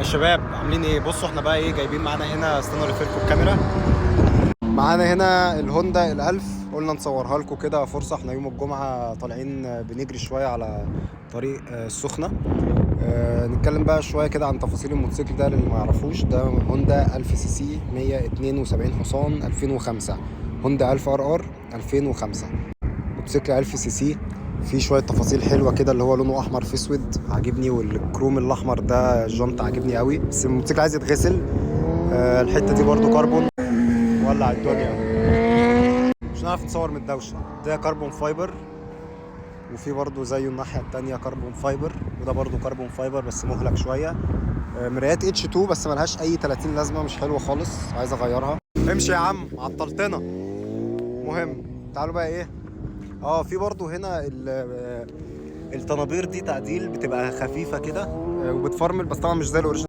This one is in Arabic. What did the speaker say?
شباب عاملين ايه؟ بصوا احنا بقى ايه جايبين معانا هنا، استنوا الفيركو الكاميرا. معانا هنا الهوندا الألف، قلنا نصورها لكم كده فرصة. احنا يوم الجمعة طالعين بنجري شوية على طريق السخنة. نتكلم بقى شوية كده عن تفاصيل الموتوسيكل ده اللي ما يعرفوش. ده هوندا 1000 سي سي 172 حصان 2005، هوندا 1000 ار ار 2005. موتوسيكل 1000 سي سي فيه شوية تفاصيل حلوة كده، اللي هو لونه أحمر في أسود عاجبني، والكروم الأحمر ده الجنط عاجبني قوي، بس الموتوسيكل عايز يتغسل. الحتة دي برضو كربون، ولع الدنيا. مش هنعرف نصور من الدوشة. ده كربون فايبر، وفي برضو زيه الناحية التانية كربون فايبر، وده برضو كربون فايبر بس مهلك شوية. مرايات اتش 2 بس ملهاش أي 30 لازمة، مش حلوة خالص، عايز أغيرها. امشي يا عم عطلتنا. مهم، تعالوا بقى ايه. في برضو هنا الطنابير دي تعديل، بتبقى خفيفة كده وبتفرمل، بس طبعا مش زي الأوريجينال.